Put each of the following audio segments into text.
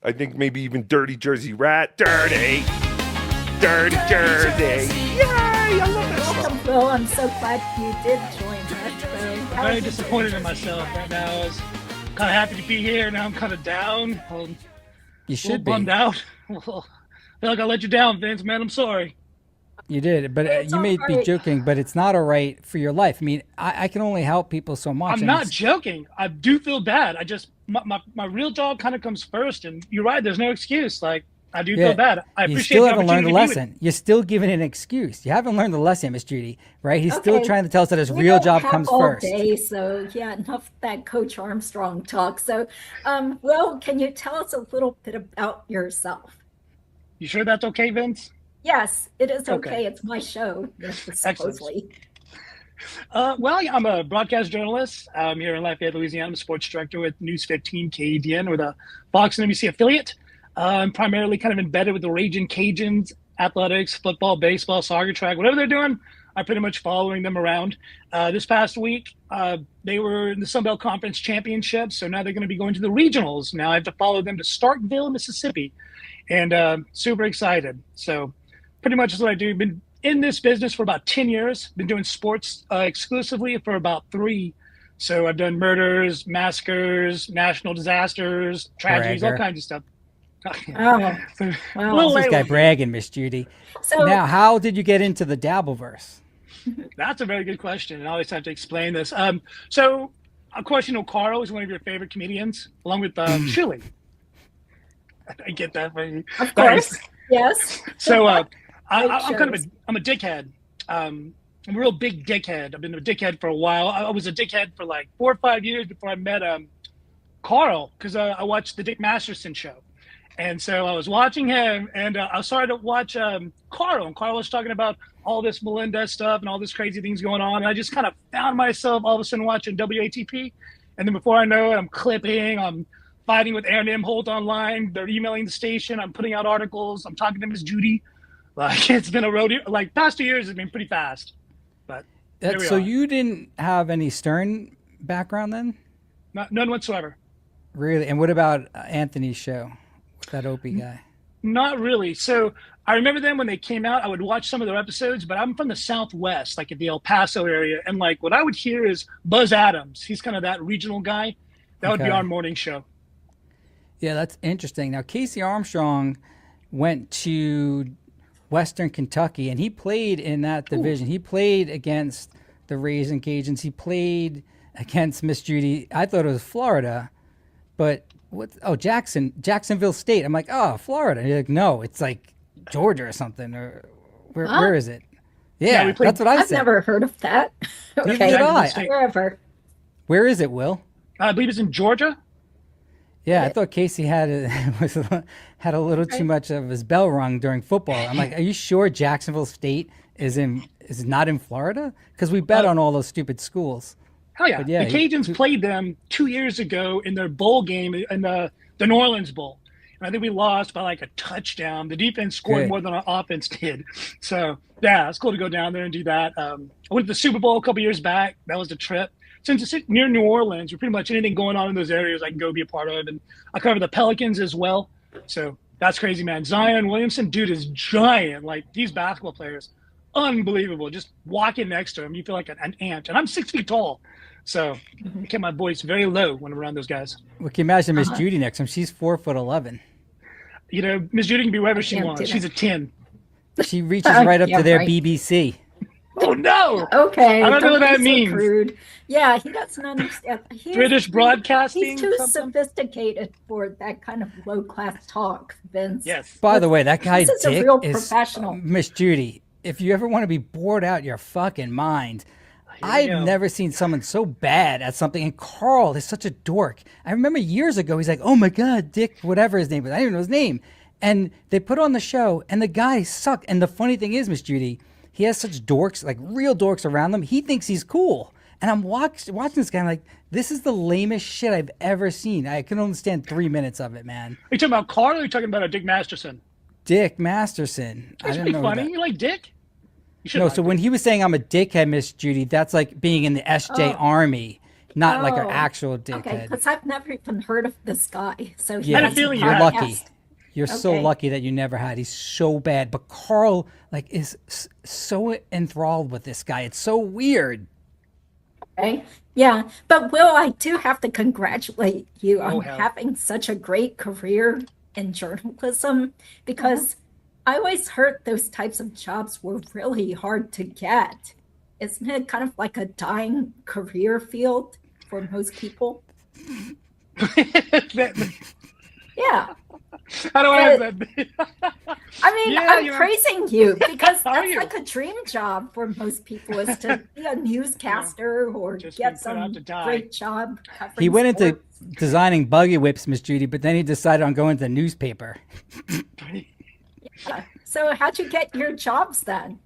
I think maybe even Dirty Jersey Rat. Dirty Jersey. Yay! I love that song. Welcome, Will. I'm so glad you did join us. Very disappointed in myself right now. I was kind of happy to be here. Now I'm kind of down. You should be bummed out. I feel like I let you down, Vince. Man, I'm sorry. You did, but you may be joking, but it's not all right for your life. I mean, I can only help people so much. I'm not joking. I do feel bad. I just my real job kind of comes first, and you're right. There's no excuse. Like I do feel bad. I appreciate. You still the haven't learned the opportunity lesson. You're still giving an excuse. You haven't learned the lesson, Miss Judy. Right? He's still trying to tell us that his real job comes first. Day, so yeah, enough of that Coach Armstrong talk. So, Will, can you tell us a little bit about yourself? You sure that's okay, Vince? Yes, it is okay. It's my show, supposedly. Well, I'm a broadcast journalist. I'm here in Lafayette, Louisiana. I'm a sports director with News 15 KADN with a Fox and NBC affiliate. I'm primarily kind of embedded with the Raging Cajuns, athletics, football, baseball, soccer, track, whatever they're doing. I'm pretty much following them around. This past week, they were in the Sun Belt Conference Championship, so now they're going to be going to the regionals. Now I have to follow them to Starkville, Mississippi, and super excited. So pretty much is what I do. Been in this business for about 10 years. Been doing sports exclusively for about 3. So I've done murders, massacres, national disasters, tragedies, all kinds of stuff. Wow. This guy bragging, Miss Judy. So now, how did you get into the Dabbleverse? That's a very good question, and I always have to explain this. So, of course, you know Karl is one of your favorite comedians, along with Chili. I get that. Of course, yes. So, I'm a dickhead. I'm a real big dickhead. I've been a dickhead for a while. I was a dickhead for like 4 or 5 years before I met Karl, because I watched the Dick Masterson show. And so I was watching him, and I started to watch Karl. And Karl was talking about all this Melendez stuff and all this crazy things going on. And I just kind of found myself all of a sudden watching WATP. And then before I know it, I'm clipping, I'm fighting with Aaron M. Holt online. They're emailing the station. I'm putting out articles. I'm talking to Miss Judy. Like, it's been a rodeo. Like, past 2 years has been pretty fast. But so you didn't have any Stern background then? None whatsoever. Really? And what about Anthony's show? That Opie guy? Not really. So I remember them when they came out. I would watch some of their episodes, but I'm from the Southwest, like at the El Paso area. And like what I would hear is Buzz Adams. He's kind of that regional guy. That would be our morning show. Yeah, that's interesting. Now, Casey Armstrong went to Western Kentucky, and he played in that division. He played against the Raging Cajuns. He played against Miss Judy. I thought it was Florida, but Jacksonville State. I'm like, oh, Florida. And you're like, no, it's like Georgia or something. Or where is it? Yeah, that's what I said. I've never heard of that. Neither did I. Wherever. Where is it, Will? I believe it's in Georgia. Yeah, I thought Casey had a little too much of his bell rung during football. I'm like, are you sure Jacksonville State is not in Florida? Because we bet on all those stupid schools. Hell yeah. The Cajuns played them 2 years ago in their bowl game in the New Orleans Bowl. And I think we lost by like a touchdown. The defense scored more than our offense did. So, yeah, it's cool to go down there and do that. I went to the Super Bowl a couple years back. That was the trip. Since it's near New Orleans, pretty much anything going on in those areas I can go be a part of. And I cover the Pelicans as well. So that's crazy, man. Zion Williamson, dude, is giant. Like, these basketball players, unbelievable. Just walking next to him, you feel like an ant. And I'm 6 feet tall. So I kept my voice very low when I'm around those guys. Well, can you imagine Miss Judy next to him? She's 4'11". You know, Miss Judy can be wherever she wants. She's a 10. She reaches right up to their BBC. Oh, no. Okay. I don't know what that means. Crude. Yeah, he doesn't understand. British broadcasting? He's too sophisticated for that kind of low-class talk, Vince. Yes. By the way, that guy Dick is a real professional. Miss Judy, if you ever want to be bored out your fucking mind, I've never seen someone so bad at something. And Karl is such a dork. I remember years ago, he's like, oh my God, Dick, whatever his name was. I didn't even know his name. And they put on the show, and the guy sucked. And the funny thing is, Miss Judy, he has such dorks, like real dorks around him. He thinks he's cool. And I'm watching this guy, I'm like, this is the lamest shit I've ever seen. I can only stand 3 minutes of it, man. Are you talking about Karl, or are you talking about Dick Masterson? Dick Masterson. That's pretty funny. You like Dick? No, so when he was saying I'm a dickhead, Miss Judy, that's like being in the SJ Army. not like an Oh, actual Okay, dickhead. because I've never even heard of this guy. So he Yeah, had a has a feeling you're had. lucky. podcast. You're so Okay. lucky that you never had. He's so bad. But Karl, like, is so enthralled with this guy. It's so weird. Okay. Yeah. But Will, I do have to congratulate you Oh, on hell. having such a great career in journalism because I always heard those types of jobs were really hard to get. Isn't it kind of like a dying career field for most people? Yeah. How do I have that? I mean, Yeah, I'm you know. praising you because Are that's you? like a dream job for most people is to be a newscaster or Just being get put out some to die. great job. He covering went into sports. designing buggy whips, Miss Judy, but then he decided on going to the newspaper. Yeah. So how'd you get your jobs then?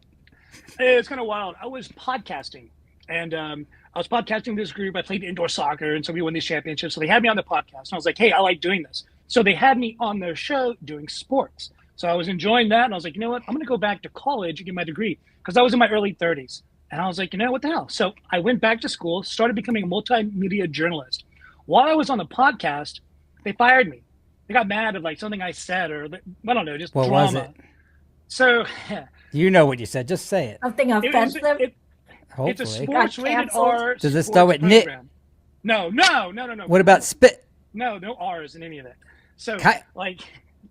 It's kind of wild. I was podcasting, and I was podcasting this group. I played indoor soccer, and so we won these championships. So they had me on the podcast, and I was like, "Hey, I like doing this." So they had me on their show doing sports. So I was enjoying that, and I was like, "You know what? I'm going to go back to college and get my degree," because I was in my early 30s, and I was like, "You know what the hell?" So I went back to school, started becoming a multimedia journalist. While I was on the podcast, they fired me. They got mad at like something I said, or I don't know, just What drama. was it? So You know what you said. Just say it. Something it was, offensive? it's a Hopefully. sports rated canceled. R. Does it sports start with knit? program. No. What about spit? No R's in any of it. So Ki- like,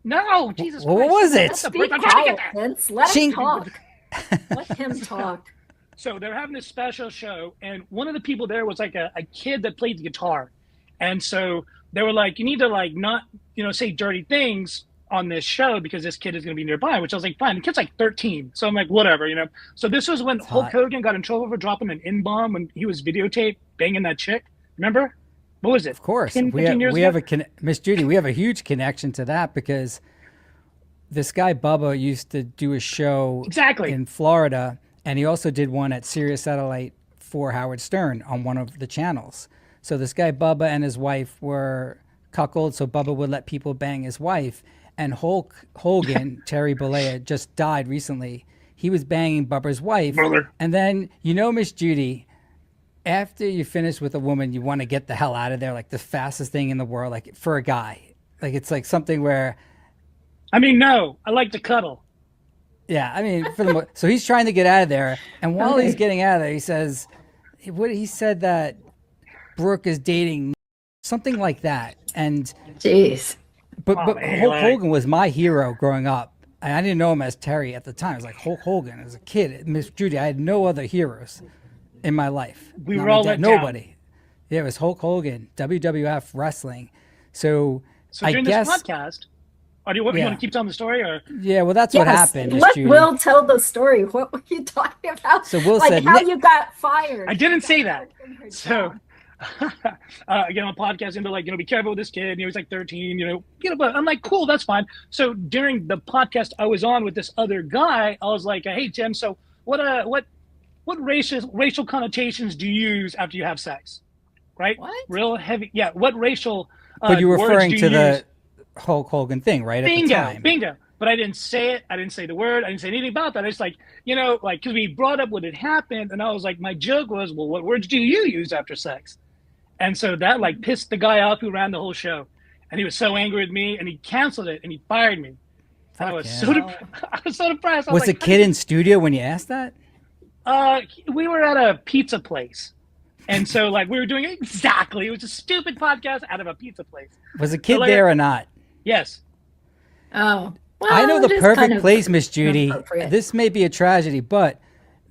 no, Jesus What Christ. was it? That's the Be break I'm trying to quiet, get there. Vince. Let him Ching. talk. Let him talk. So they're having this special show, and one of the people there was like a kid that played the guitar, and so they were like, "You need to like not say dirty things on this show because this kid is going to be nearby," which I was like, fine. The kid's like 13. So I'm like, whatever. So this was when Hulk hot. Hogan got in trouble for dropping an N-bomb when he was videotaped banging that chick. Remember? What was it? Of course. 10, We 15 years have ago? Miss Judy, we have a huge connection to that because this guy Bubba used to do a show Exactly. in Florida, and he also did one at Sirius Satellite for Howard Stern on one of the channels. So this guy Bubba and his wife were cuckold, so Bubba would let people bang his wife. And Hulk Hogan, Terry Bollea, just died recently. He was banging Bubba's wife. Brother. And then, Miss Judy, after you finish with a woman, you want to get the hell out of there, like the fastest thing in the world, like for a guy. Like it's like something where, I mean, no, I like to cuddle. yeah, I mean, so he's trying to get out of there. And while he's Okay. getting out of there, he says, he said that Brooke is dating something like that. And Jeez. But man, Hulk like- Hogan was my hero growing up. I didn't know him as Terry at the time. I was like Hulk Hogan as a kid. Miss Judy, I had no other heroes in my life. We Not were my all dad, let down. nobody. Yeah, it was Hulk Hogan, WWF wrestling. So So I during guess, this podcast, or do you want Yeah. to keep telling the story, or yeah. Well, that's what happened, Miss Let Judy. Will tell the story. What were you talking about? So Will like said, how "Nick-" you got fired. I didn't You say got that. fired from your So, job. again, on podcast, and they're like, be careful with this kid. He was like 13, but I'm like, cool, that's fine. So during the podcast I was on with this other guy, I was like, hey, Tim, so what racial connotations do you use after you have sex? Right? What? Real heavy. Yeah. What racial But you were words referring do to you the use? Hulk Hogan thing, right? At the Bingo, time. bingo. But I didn't say it. I didn't say the word. I didn't say anything about that. I just because we brought up what had happened, and I was like, my joke was, well, what words do you use after sex? And so that pissed the guy off who ran the whole show, and he was so angry with me, and he canceled it, and he fired me. And I was him. I was so depressed. I Was the like, kid in studio when you asked that? we were at a pizza place, and so we were doing exactly. It was a stupid podcast out of a pizza place. Was the kid like- there or not? Yes. Oh. Well, I know it the is perfect kind of place, Miss Judy. inappropriate. This may be a tragedy, but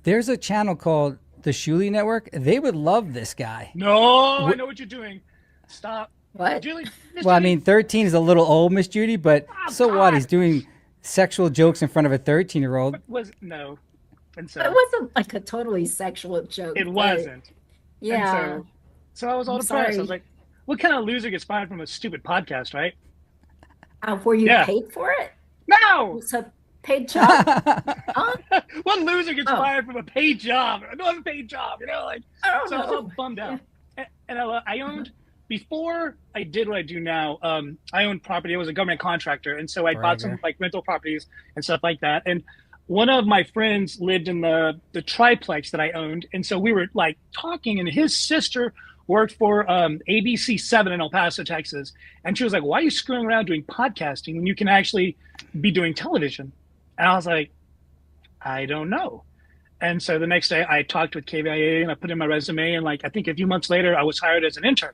there's a channel called the Shuli Network. They would love this guy. No, I know what you're doing. Stop. What? Julie, Miss Well, I Julie, mean, 13 is a little old, Miss Judy, but Oh, so what? God. He's doing sexual jokes in front of a 13-year-old. was no. And so It wasn't like a totally sexual joke. it but- wasn't. Yeah. And so I was all I'm depressed. I sorry. was like, what kind of loser gets fired from a stupid podcast, right? Were you Yeah. paid for it? No! It's a paid job. Huh? What loser gets Oh. fired from a paid job? I don't have a paid job, I don't So I was all know. bummed out. And I owned, before I did what I do now, I owned property. I was a government contractor. And so I bought some Bragger. rental properties and stuff like that. And one of my friends lived in the triplex that I owned. And so we were talking, and his sister worked for ABC 7 in El Paso, Texas. And she was like, why are you screwing around doing podcasting when you can actually be doing television? And I was like, I don't know. And so the next day I talked with KVIA and I put in my resume, and like, I think a few months later I was hired as an intern.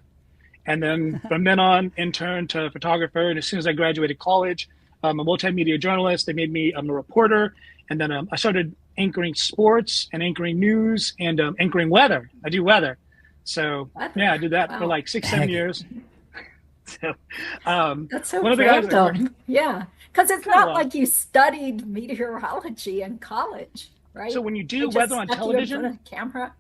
And then from then on, intern to photographer. And as soon as I graduated college, I'm a multimedia journalist. They made me a reporter. And then I started anchoring sports and anchoring news and anchoring weather. I do weather. So yeah, I did that for like 6-7 years. So, that's so one of the guys random. Yeah, because it's not like you studied meteorology in college, right? So when you do weather on television, in front of the camera,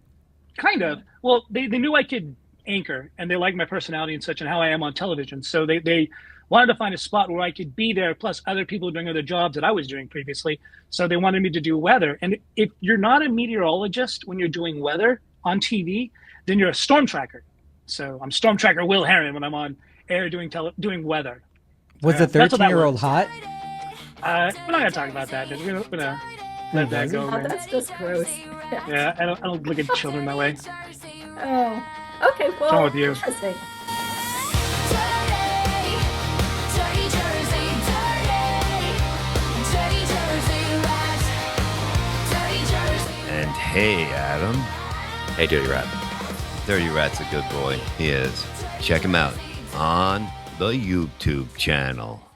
kind of. Well, they knew I could anchor, and they liked my personality and such, and how I am on television. So they wanted to find a spot where I could be there, plus other people doing other jobs that I was doing previously. So they wanted me to do weather. And if you're not a meteorologist when you're doing weather on TV, then you're a storm tracker. So I'm storm tracker Wil Herren when I'm on air doing weather. Was the 13-year-old hot? We're not gonna talk about that. We're gonna let that go. Oh, that's just gross. Yeah, I don't look at children that way. Oh, okay. Well, What's wrong with you? Interesting. And hey, Adam. Hey, Dirty Rat. Dirty Rat's a good boy. He is. Check him out on the YouTube channel.